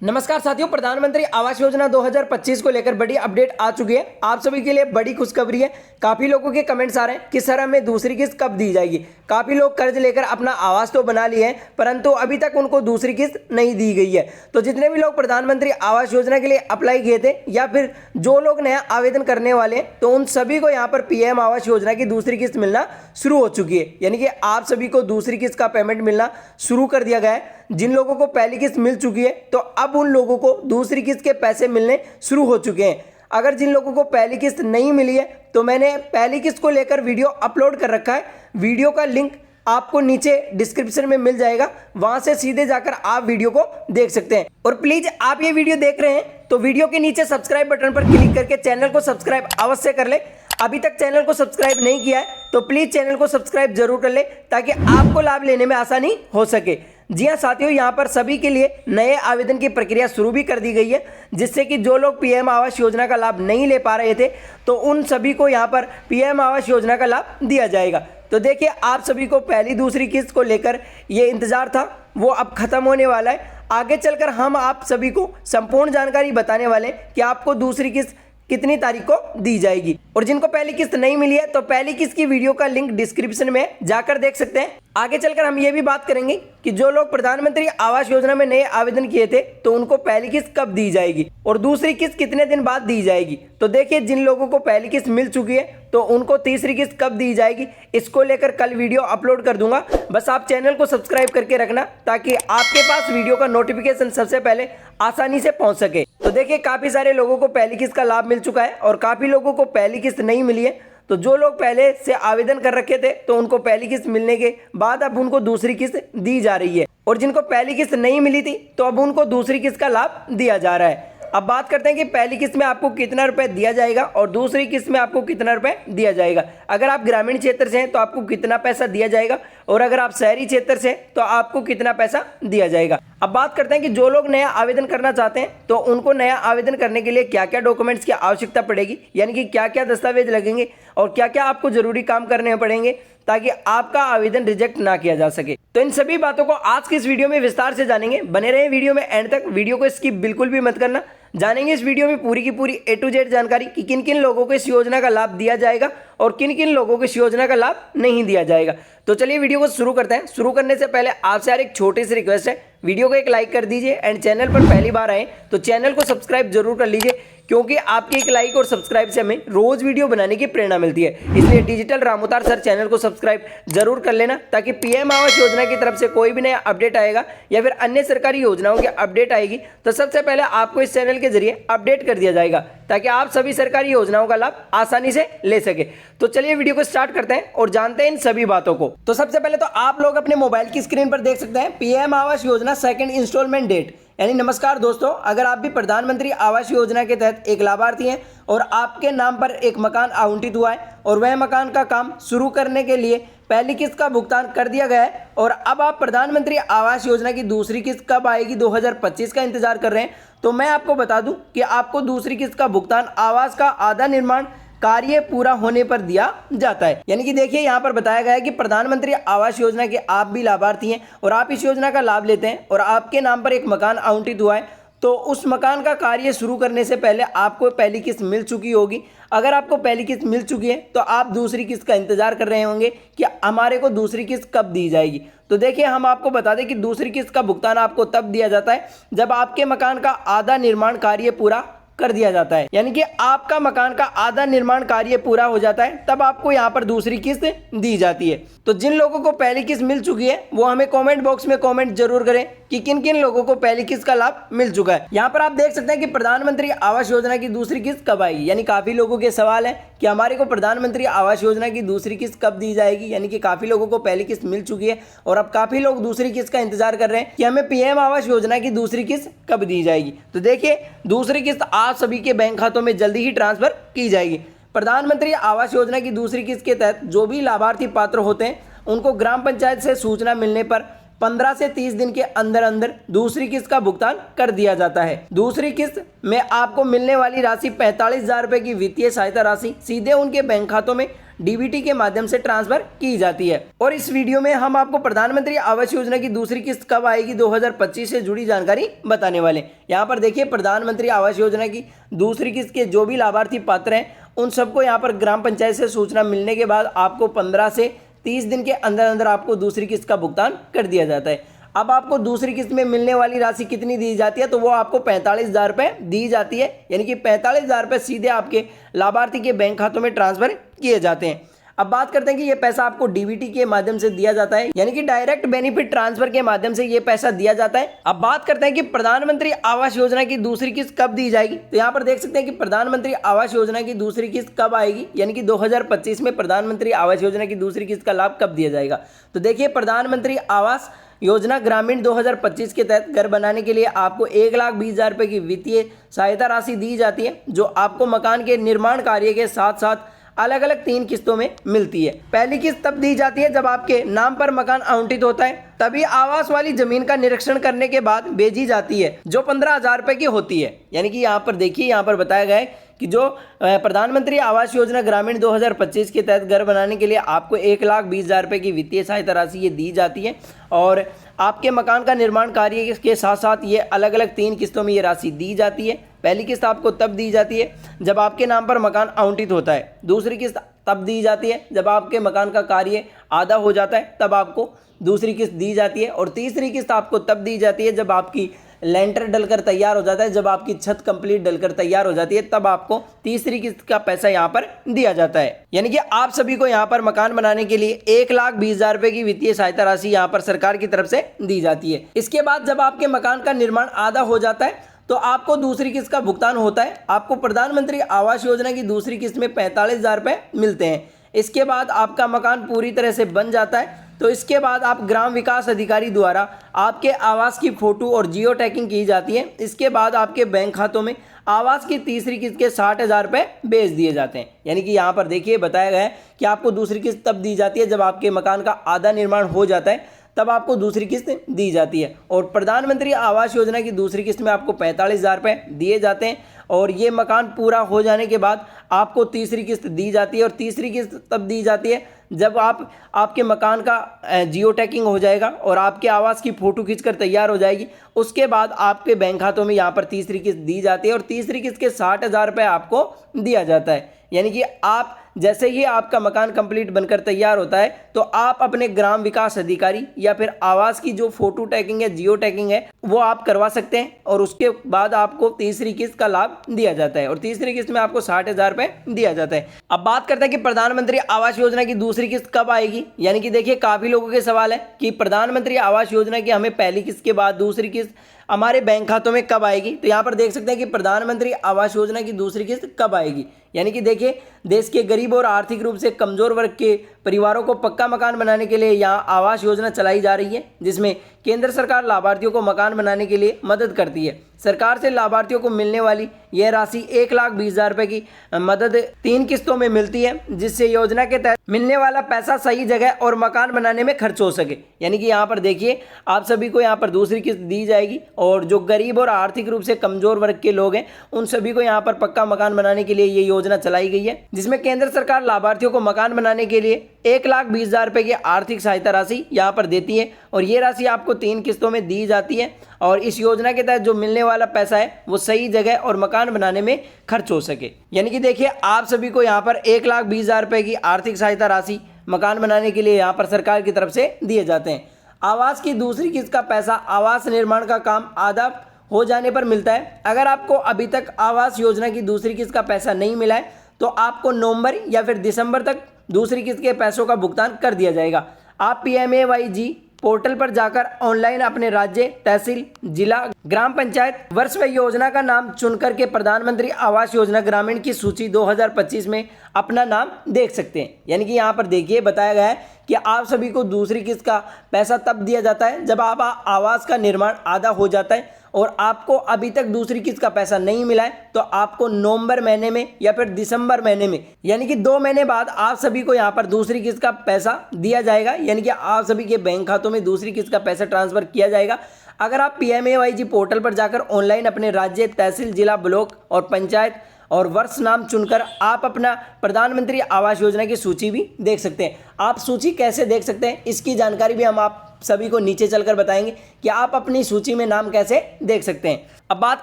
नमस्कार साथियों, प्रधानमंत्री आवास योजना 2025 को लेकर बड़ी अपडेट आ चुकी है। आप सभी के लिए बड़ी खुशखबरी है। काफी लोगों के कमेंट्स आ रहे हैं कि सर हमें दूसरी किस्त कब दी जाएगी। काफी लोग कर्ज लेकर अपना आवास तो बना लिए हैं, परंतु अभी तक उनको दूसरी किस्त नहीं दी गई है। तो जितने भी लोग प्रधानमंत्री आवास योजना के लिए अप्लाई किए थे या फिर जो लोग नया आवेदन करने वाले हैं, तो उन सभी को यहाँ पर पीएम आवास योजना की दूसरी किस्त मिलना शुरू हो चुकी है। यानी कि आप सभी को दूसरी किस्त का पेमेंट मिलना शुरू कर दिया गया है। जिन लोगों को पहली किस्त मिल चुकी है, तो अब उन लोगों को दूसरी किस्त के पैसे मिलने शुरू हो चुके हैं। अगर जिन लोगों को पहली किस्त नहीं मिली है, तो मैंने पहली किस्त को लेकर वीडियो अपलोड कर रखा है। वीडियो का लिंक आपको नीचे डिस्क्रिप्शन में मिल जाएगा, वहां से सीधे जाकर आप वीडियो को देख सकते हैं। और प्लीज आप ये वीडियो देख रहे हैं तो वीडियो के नीचे सब्सक्राइब बटन पर क्लिक करके चैनल को सब्सक्राइब अवश्य कर ले। अभी तक चैनल को सब्सक्राइब नहीं किया है तो प्लीज चैनल को सब्सक्राइब जरूर कर ले, ताकि आपको लाभ लेने में आसानी हो सके। जी हाँ साथियों, यहाँ पर सभी के लिए नए आवेदन की प्रक्रिया शुरू भी कर दी गई है, जिससे कि जो लोग पीएम आवास योजना का लाभ नहीं ले पा रहे थे, तो उन सभी को यहाँ पर पीएम आवास योजना का लाभ दिया जाएगा। तो देखिए, आप सभी को पहली दूसरी किस्त को लेकर ये इंतजार था, वो अब खत्म होने वाला है। आगे चलकर हम आप सभी को संपूर्ण जानकारी बताने वाले हैं कि आपको दूसरी किस्त कितनी तारीख को दी जाएगी। और जिनको पहली किस्त नहीं मिली है, तो पहली किस्त की वीडियो का लिंक डिस्क्रिप्शन में जाकर देख सकते हैं। आगे चलकर हम ये भी बात करेंगे कि जो लोग प्रधानमंत्री आवास योजना में नए आवेदन किए थे, तो उनको पहली किस्त कब दी जाएगी और दूसरी किस्त कितने दिन बाद दी जाएगी। तो देखिए, जिन लोगों को पहली किस्त मिल चुकी है, तो उनको तीसरी किस्त कब दी जाएगी, इसको लेकर कल वीडियो अपलोड कर दूंगा। बस आप चैनल को सब्सक्राइब करके रखना, ताकि आपके पास वीडियो का नोटिफिकेशन सबसे पहले आसानी से पहुंच सके। तो देखिए, काफी सारे लोगों को पहली किस्त का लाभ मिल चुका है और काफी लोगों को पहली किस्त नहीं मिली है। तो जो लोग पहले से आवेदन कर रखे थे, तो उनको पहली किस्त मिलने के बाद अब उनको दूसरी किस्त दी जा रही है। और जिनको पहली किस्त नहीं मिली थी, तो अब उनको दूसरी किस्त का लाभ दिया जा रहा है। अब बात करते हैं कि पहली किस्त में आपको कितना रुपए दिया जाएगा और दूसरी किस्त में आपको कितना रुपए दिया जाएगा। अगर आप ग्रामीण क्षेत्र से हैं तो आपको कितना पैसा दिया जाएगा, और अगर आप शहरी क्षेत्र से हैं तो आपको कितना पैसा दिया जाएगा। अब बात करते हैं कि जो लोग नया आवेदन करना चाहते हैं, तो उनको नया आवेदन करने के लिए क्या क्या डॉक्यूमेंट्स की आवश्यकता पड़ेगी, यानी कि क्या क्या दस्तावेज लगेंगे और क्या क्या आपको जरूरी काम करने पड़ेंगे, ताकि आपका आवेदन रिजेक्ट ना किया जा सके। तो इन सभी बातों को आज की इस वीडियो में विस्तार से जानेंगे। बने रहे वीडियो में एंड तक, वीडियो को स्किप बिल्कुल भी मत करना। जानेंगे इस वीडियो में पूरी की पूरी A to Z जानकारी कि किन किन लोगों को इस योजना का लाभ दिया जाएगा और किन किन लोगों को इस योजना का लाभ नहीं दिया जाएगा। तो चलिए वीडियो को शुरू करते हैं। शुरू करने से पहले आपसे यार एक छोटी सी रिक्वेस्ट है, वीडियो को एक लाइक कर दीजिए एंड चैनल पर पहली बार आए तो चैनल को सब्सक्राइब जरूर कर लीजिए, क्योंकि आपकी एक लाइक और सब्सक्राइब से हमें रोज वीडियो बनाने की प्रेरणा मिलती है। इसलिए डिजिटल रामोतार सर चैनल को सब्सक्राइब जरूर कर लेना, ताकि पीएम आवास योजना की तरफ से कोई भी नया अपडेट आएगा या फिर अन्य सरकारी योजनाओं की अपडेट आएगी, तो सबसे पहले आपको इस चैनल के जरिए अपडेट कर दिया जाएगा, ताकि आप सभी सरकारी योजनाओं का लाभ आसानी से ले सके। तो चलिए वीडियो को स्टार्ट करते हैं और जानते हैं इन सभी बातों को। तो सबसे पहले तो आप लोग अपने मोबाइल की स्क्रीन पर देख सकते हैं PM Awas Yojana second instalment date. यानी नमस्कार दोस्तों, अगर आप भी प्रधानमंत्री आवास योजना के तहत एक लाभार्थी हैं और आपके नाम पर एक मकान आवंटित हुआ है और वह मकान का काम शुरू करने के लिए पहली किस्त का भुगतान कर दिया गया है, और अब आप प्रधानमंत्री आवास योजना की दूसरी किस्त कब आएगी 2025 का इंतजार कर रहे हैं, तो मैं आपको बता दूं कि आपको दूसरी किस्त का भुगतान आवास का आधा निर्माण कार्य पूरा होने पर दिया जाता है। यानी कि देखिए, यहाँ पर बताया गया है कि प्रधानमंत्री आवास योजना के आप भी लाभार्थी हैं और आप इस योजना का लाभ लेते हैं और आपके नाम पर एक मकान आवंटित हुआ है, तो उस मकान का कार्य शुरू करने से पहले आपको पहली किस्त मिल चुकी होगी। अगर आपको पहली किस्त मिल चुकी है, तो आप दूसरी किस्त का इंतजार कर रहे होंगे कि हमारे को दूसरी किस्त कब दी जाएगी। तो देखिए, हम आपको बता दें कि दूसरी किस्त का भुगतान आपको तब दिया जाता है जब आपके मकान का आधा निर्माण कार्य पूरा कर दिया जाता है। यानी कि आपका मकान का आधा निर्माण कार्य पूरा हो जाता है, तब आपको यहाँ पर दूसरी किस्त दी जाती है। तो जिन लोगों को पहली किस्त मिल चुकी है, वो हमें कमेंट बॉक्स में कमेंट जरूर करें कि किन किन लोगों को पहली किस्त का लाभ मिल चुका है। यहाँ पर आप देख सकते हैं कि प्रधानमंत्री आवास योजना की दूसरी किस्त कब आएगी। यानी काफी लोगों के सवाल है कि हमारे को प्रधानमंत्री आवास योजना की दूसरी किस्त कब दी जाएगी। यानी कि काफी लोगों को पहली किस्त मिल चुकी है और अब काफी लोग दूसरी किस्त का इंतजार कर रहे हैं कि हमें पीएम आवास योजना की दूसरी किस्त कब दी जाएगी। तो देखिए, दूसरी किस्त आप सभी के बैंक खातों में जल्दी ही ट्रांसफर की जाएगी। प्रधानमंत्री आवास योजना की दूसरी किस्त के तहत जो भी लाभार्थी पात्र होते हैं, उनको ग्राम पंचायत से सूचना मिलने पर 15 से 30 दिन के अंदर अंदर दूसरी किस्त का भुगतान कर दिया जाता है। दूसरी किस्त में आपको मिलने वाली राशि 45,000 रुपए की वित्तीय सहायता राशि सीधे उनके बैंक खातों में डीबीटी के माध्यम से ट्रांसफर की जाती है। और इस वीडियो में हम आपको प्रधानमंत्री आवास योजना की दूसरी किस्त कब आएगी 2025 से जुड़ी जानकारी बताने वाले। यहाँ पर देखिए, प्रधानमंत्री आवास योजना की दूसरी किस्त के जो भी लाभार्थी पात्र हैं उन सबको यहाँ पर ग्राम पंचायत से सूचना मिलने के बाद आपको 15 से 30 दिन के अंदर अंदर आपको दूसरी किस्त का भुगतान कर दिया जाता है। अब आपको दूसरी किस्त में मिलने वाली राशि कितनी दी जाती है, तो वो आपको 45,000 रुपये दी जाती है, यानी कि 45,000 रुपये सीधे आपके लाभार्थी के बैंक खातों में ट्रांसफर किए जाते हैं। अब बात करते हैं कि ये पैसा आपको डीबीटी के माध्यम से दिया जाता है, यानी कि डायरेक्ट बेनिफिट ट्रांसफर के माध्यम से ये पैसा दिया जाता है। अब बात करते हैं कि प्रधानमंत्री आवास योजना की दूसरी किस्त कब दी जाएगी, तो यहाँ पर देख सकते हैं कि प्रधानमंत्री आवास योजना की दूसरी किस्त कब आएगी, यानी कि 2025 में प्रधानमंत्री आवास योजना की दूसरी किस्त का लाभ कब दिया जाएगा। तो देखिए, प्रधानमंत्री आवास योजना ग्रामीण 2025 के तहत घर बनाने के लिए आपको 1,20,000 रुपये की वित्तीय सहायता राशि दी जाती है, जो आपको मकान के निर्माण कार्य के साथ साथ अलग अलग 3 किस्तों में मिलती है। पहली किस्त तब दी जाती है जब आपके नाम पर मकान आवंटित होता है, तभी आवास वाली जमीन का निरीक्षण करने के बाद भेजी जाती है, जो 15,000 रुपये की होती है। यानी कि यहाँ पर देखिए, यहाँ पर बताया गया है कि जो प्रधानमंत्री आवास योजना ग्रामीण 2025 के तहत घर बनाने के लिए आपको 1,20,000 रुपये की वित्तीय सहायता राशि ये दी जाती है, और आपके मकान का निर्माण कार्य के साथ साथ ये अलग अलग 3 किस्तों में ये राशि दी जाती है। पहली किस्त आपको तब दी जाती है जब आपके नाम पर मकान आवंटित होता है, दूसरी किस्त तब दी जाती है जब आपके मकान का कार्य आधा हो जाता है, तब आपको दूसरी किस्त दी जाती है, और तीसरी किस्त आपको तब दी जाती है जब आपकी लेंटर डलकर तैयार हो जाता है, जब आपकी छत कंप्लीट डलकर तैयार हो जाती है, तब आपको तीसरी किस्त का पैसा यहाँ पर दिया जाता है। यानी कि आप सभी को यहाँ पर मकान बनाने के लिए 1,20,000 रुपये की वित्तीय सहायता राशि यहाँ पर सरकार की तरफ से दी जाती है। इसके बाद जब आपके मकान का निर्माण आधा हो जाता है तो आपको दूसरी किस्त का भुगतान होता है। आपको प्रधानमंत्री आवास योजना की दूसरी किस्त में 45,000 रुपये मिलते हैं। इसके बाद आपका मकान पूरी तरह से बन जाता है, तो इसके बाद आप ग्राम विकास अधिकारी द्वारा आपके आवास की फोटो और जियो टैगिंग की जाती है। इसके बाद आपके बैंक खातों में आवास की तीसरी किस्त के 60,000 रुपये भेज दिए जाते हैं। यानी कि यहाँ पर देखिए, बताया गया है कि आपको दूसरी किस्त तब दी जाती है जब आपके मकान का आधा निर्माण हो जाता है, तब आपको दूसरी किस्त दी जाती है। और प्रधानमंत्री आवास योजना की दूसरी किस्त में आपको 45,000 रुपये दिए जाते हैं, और ये मकान पूरा हो जाने के बाद आपको तीसरी किस्त दी जाती है। और तीसरी किस्त तब दी जाती है जब आपके मकान का जियो टैगिंग हो जाएगा और आपके आवास की फ़ोटो खींचकर तैयार हो जाएगी। उसके बाद आपके बैंक खातों में यहाँ पर तीसरी किस्त दी जाती है, और तीसरी किस्त के 60,000 रुपये आपको दिया जाता है। यानी कि आप जैसे ही आपका मकान कंप्लीट बनकर तैयार होता है, तो आप अपने ग्राम विकास अधिकारी या फिर आवास की जो फोटो टैगिंग है, जियो टैगिंग है, वो आप करवा सकते हैं, और उसके बाद आपको तीसरी किस्त का लाभ दिया जाता है। और तीसरी किस्त में आपको 60,000 रुपये दिया जाता है। अब बात करते हैं कि प्रधानमंत्री आवास योजना की दूसरी किस्त कब आएगी। यानी कि देखिए, काफ़ी लोगों के सवाल है कि प्रधानमंत्री आवास योजना की हमें पहली किस्त के बाद दूसरी किस्त हमारे बैंक खातों में कब आएगी। तो यहाँ पर देख सकते हैं कि प्रधानमंत्री आवास योजना की दूसरी किस्त कब आएगी। यानी कि देखिए, देश के गरीब और आर्थिक रूप से कमजोर वर्ग के परिवारों को पक्का मकान बनाने के लिए यहाँ आवास योजना चलाई जा रही है, जिसमें केंद्र सरकार लाभार्थियों को मकान बनाने के लिए मदद करती है। सरकार से लाभार्थियों को मिलने वाली यह राशि 1,20,000 रुपये की मदद 3 किस्तों में मिलती है, जिससे योजना के तहत मिलने वाला पैसा सही जगह और मकान बनाने में खर्च हो सके। यानी कि यहाँ पर देखिए, आप सभी को यहाँ पर दूसरी किस्त दी जाएगी, और जो गरीब और आर्थिक रूप से कमजोर वर्ग के लोग हैं उन सभी को यहाँ पर पक्का मकान बनाने के लिए ये योजना चलाई गई है, जिसमें केंद्र सरकार लाभार्थियों को मकान बनाने के लिए 1,20,000 रुपये की आर्थिक सहायता राशि यहाँ पर देती है, और ये राशि आपको 3 किस्तों में दी जाती है। और इस योजना के तहत जो मिलने वाला पैसा है वो सही जगह और मकान बनाने में खर्च हो सके। यानी कि देखिए, आप सभी को यहाँ पर 1,20,000 रुपये की आर्थिक सहायता राशि मकान बनाने के लिए यहाँ पर सरकार की तरफ से दिए जाते हैं। आवास की दूसरी किस्त का पैसा आवास निर्माण का काम आधा हो जाने पर मिलता है। अगर आपको अभी तक आवास योजना की दूसरी किस्त का पैसा नहीं मिला है, तो आपको नवंबर या फिर दिसंबर तक दूसरी किस्त के पैसों का भुगतान कर दिया जाएगा। आप PMAY पोर्टल पर जाकर ऑनलाइन अपने राज्य, तहसील, जिला, ग्राम पंचायत, वर्ष व योजना का नाम चुन करके प्रधानमंत्री आवास योजना ग्रामीण की सूची 2025 में अपना नाम देख सकते हैं। यानी कि यहाँ पर देखिए, बताया गया है कि आप सभी को दूसरी किस्त का पैसा तब दिया जाता है जब आप आवास का निर्माण आधा हो जाता है, और आपको अभी तक दूसरी किस्त का पैसा नहीं मिला है तो आपको नवंबर महीने में या फिर दिसंबर महीने में यानी कि 2 महीने बाद आप सभी को यहाँ पर दूसरी किस्त का पैसा दिया जाएगा, यानी कि आप सभी के बैंक खातों में दूसरी किस्त का पैसा ट्रांसफर किया जाएगा। अगर आप PMAYG पोर्टल पर जाकर ऑनलाइन अपने राज्य, तहसील, जिला, ब्लॉक और पंचायत और वर्ष नाम चुनकर आप अपना प्रधानमंत्री आवास योजना की सूची भी देख सकते हैं। आप सूची कैसे देख सकते हैं इसकी जानकारी भी हम आप सभी को नीचे चलकर बताएंगे कि आप अपनी सूची में नाम कैसे देख सकते हैं। अब बात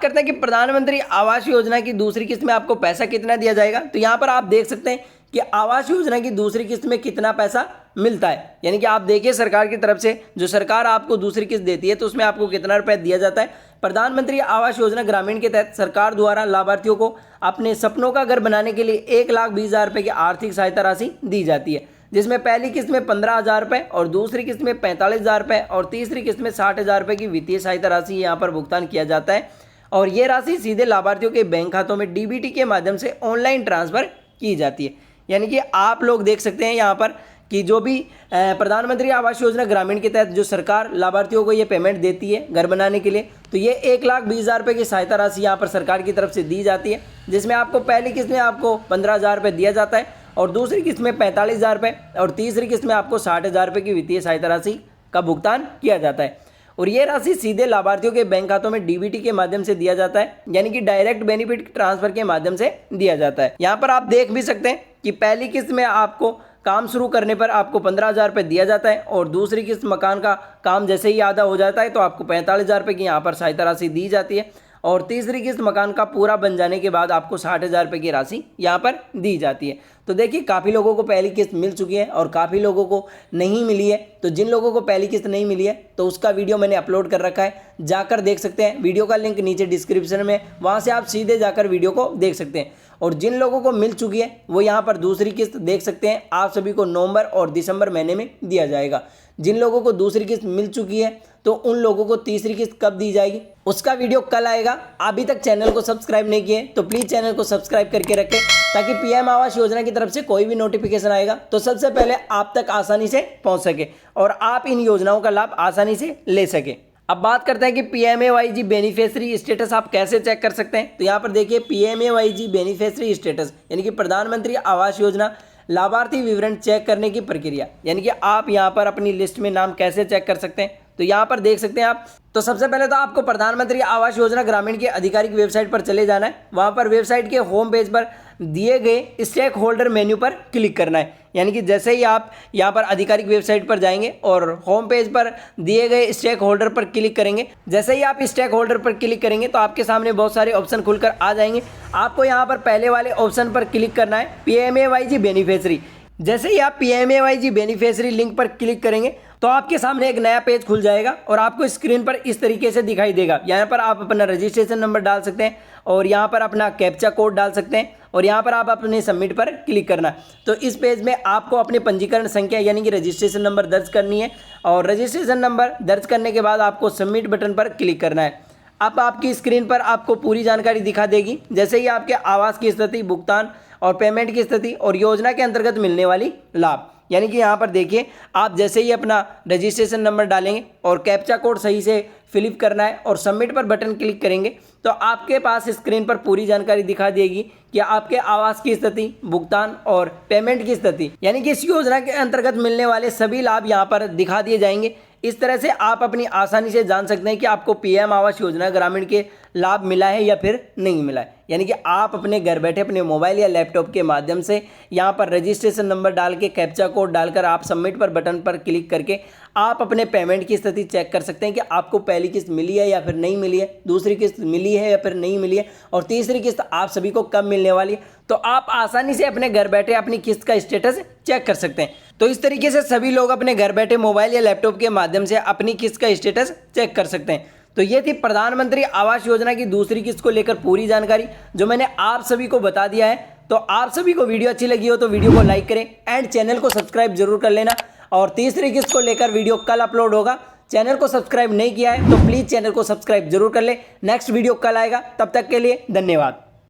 करते हैं कि प्रधानमंत्री आवास योजना की दूसरी किस्त में आपको पैसा कितना दिया जाएगा। तो यहाँ पर आप देख सकते हैं कि आवास योजना की दूसरी किस्त में कितना पैसा मिलता है, यानी कि आप देखिए सरकार की तरफ से जो सरकार आपको दूसरी किस्त देती है तो उसमें आपको कितना रुपए दिया जाता है। प्रधानमंत्री आवास योजना ग्रामीण के तहत सरकार द्वारा लाभार्थियों को अपने सपनों का घर बनाने के लिए 1,20,000 रुपये की आर्थिक सहायता राशि दी जाती है, जिसमें पहली किस्त में 15,000 रुपये और दूसरी किस्त में 45,000 रुपये और तीसरी किस्त में 60,000 रुपये की वित्तीय सहायता राशि यहाँ पर भुगतान किया जाता है। और ये राशि सीधे लाभार्थियों के बैंक खातों में DBT के माध्यम से ऑनलाइन ट्रांसफर की जाती है। यानी कि आप लोग देख सकते हैं यहाँ पर कि जो भी प्रधानमंत्री आवास योजना ग्रामीण के तहत जो सरकार लाभार्थियों को ये पेमेंट देती है घर बनाने के लिए, तो ये 1,20,000 रुपये की सहायता राशि यहाँ पर सरकार की तरफ से दी जाती है, जिसमें आपको पहली किस्त में आपको 15,000 रुपये दिया जाता है और दूसरी किस्त में 45,000 रुपये और तीसरी किस्त में आपको 60,000 रुपये की वित्तीय सहायता राशि का भुगतान किया जाता है। और ये राशि सीधे लाभार्थियों के बैंक खातों में DBT के माध्यम से दिया जाता है, यानी कि डायरेक्ट बेनिफिट ट्रांसफर के माध्यम से दिया जाता है। यहाँ पर आप देख भी सकते हैं कि पहली किस्त में आपको काम शुरू करने पर आपको 15,000 रुपये दिया जाता है और दूसरी किस्त मकान का काम जैसे ही आधा हो जाता है तो आपको 45,000 रुपये की यहाँ पर सहायता राशि दी जाती है और तीसरी किस्त मकान का पूरा बन जाने के बाद आपको 60,000 रुपये की राशि यहाँ पर दी जाती है। तो देखिए काफ़ी लोगों को पहली किस्त मिल चुकी है और काफ़ी लोगों को नहीं मिली है। तो जिन लोगों को पहली किस्त नहीं मिली है तो उसका वीडियो मैंने अपलोड कर रखा है, जाकर देख सकते हैं। वीडियो का लिंक नीचे डिस्क्रिप्शन में, वहाँ से आप सीधे जाकर वीडियो को देख सकते हैं। और जिन लोगों को मिल चुकी है वो यहाँ पर दूसरी किस्त देख सकते हैं, आप सभी को नवंबर और दिसंबर महीने में दिया जाएगा। जिन लोगों को दूसरी किस्त मिल चुकी है तो उन लोगों को तीसरी किस्त कब दी जाएगी उसका वीडियो कल आएगा। अभी तक चैनल को सब्सक्राइब नहीं किए तो प्लीज़ चैनल को सब्सक्राइब करके रखें ताकि PM आवास योजना की तरफ से कोई भी नोटिफिकेशन आएगा तो सबसे पहले आप तक आसानी से पहुंच सके और आप इन योजनाओं का लाभ आसानी से ले सके। अब बात करते हैं कि PMAYG बेनिफिशियरी स्टेटस आप कैसे चेक कर सकते हैं। तो यहाँ पर देखिए PMAYG बेनिफिशियरी स्टेटस यानी कि प्रधानमंत्री आवास योजना लाभार्थी विवरण चेक करने की प्रक्रिया, यानी कि आप यहाँ पर अपनी लिस्ट में नाम कैसे चेक कर सकते हैं। तो यहाँ पर देख सकते हैं आप, तो सबसे पहले तो आपको प्रधानमंत्री आवास योजना ग्रामीण की आधिकारिक वेबसाइट पर चले जाना है। वहाँ पर वेबसाइट के होम पेज पर दिए गए स्टेक होल्डर मेन्यू पर क्लिक करना है, यानी कि जैसे ही आप यहाँ पर आधिकारिक वेबसाइट पर जाएंगे और होम पेज पर दिए गए स्टेक होल्डर पर क्लिक करेंगे, जैसे ही आप स्टेक होल्डर पर क्लिक करेंगे तो आपके सामने बहुत सारे ऑप्शन खुलकर आ जाएंगे। आपको यहाँ पर पहले वाले ऑप्शन पर क्लिक करना है PMAYG बेनिफिशियरी। जैसे ही आप PMAYG बेनिफिशियरी लिंक पर क्लिक करेंगे तो आपके सामने एक नया पेज खुल जाएगा और आपको स्क्रीन पर इस तरीके से दिखाई देगा। यहाँ पर आप अपना रजिस्ट्रेशन नंबर डाल सकते हैं और यहाँ पर अपना कैप्चा कोड डाल सकते हैं और यहाँ पर आप अपने सबमिट पर क्लिक करना है। तो इस पेज में आपको अपने पंजीकरण संख्या यानी कि रजिस्ट्रेशन नंबर दर्ज करनी है और रजिस्ट्रेशन नंबर दर्ज करने के बाद आपको सबमिट बटन पर क्लिक करना है। अब आपकी स्क्रीन पर आपको पूरी जानकारी दिखा देगी, जैसे ही आपके आवास की स्थिति, भुगतान और पेमेंट की स्थिति और योजना के अंतर्गत मिलने वाली लाभ। यानी कि यहाँ पर देखिए आप जैसे ही अपना रजिस्ट्रेशन नंबर डालेंगे और कैप्चा कोड सही से फिलिप करना है और सबमिट पर बटन क्लिक करेंगे तो आपके पास स्क्रीन पर पूरी जानकारी दिखा देगी कि आपके आवास की स्थिति, भुगतान और पेमेंट की स्थिति, यानी कि इस योजना के अंतर्गत मिलने वाले सभी लाभ यहाँ पर दिखा दिए जाएंगे। इस तरह से आप अपनी आसानी से जान सकते हैं कि आपको PM आवास योजना ग्रामीण के लाभ मिला है या फिर नहीं मिला है। यानी कि आप अपने घर बैठे अपने मोबाइल या लैपटॉप के माध्यम से यहाँ पर रजिस्ट्रेशन नंबर डाल के कैप्चा कोड डालकर आप सबमिट पर बटन पर क्लिक करके आप अपने पेमेंट की स्थिति चेक कर सकते हैं कि आपको पहली किस्त मिली है या फिर नहीं मिली है, दूसरी किस्त मिली है या फिर नहीं मिली है और तीसरी किस्त आप सभी को कब मिलने वाली है। तो आप आसानी से अपने घर बैठे अपनी किस्त का स्टेटस चेक कर सकते हैं। तो इस तरीके से सभी लोग अपने घर बैठे मोबाइल या लैपटॉप के माध्यम से अपनी किस्त का स्टेटस चेक कर सकते हैं। तो ये थी प्रधानमंत्री आवास योजना की दूसरी किस्त को लेकर पूरी जानकारी जो मैंने आप सभी को बता दिया है। तो आप सभी को वीडियो अच्छी लगी हो तो वीडियो को लाइक करें एंड चैनल को सब्सक्राइब जरूर कर लेना। और तीसरी किस्त को लेकर वीडियो कल अपलोड होगा। चैनल को सब्सक्राइब नहीं किया है तो प्लीज़ चैनल को सब्सक्राइब जरूर कर ले। नेक्स्ट वीडियो कल आएगा, तब तक के लिए धन्यवाद।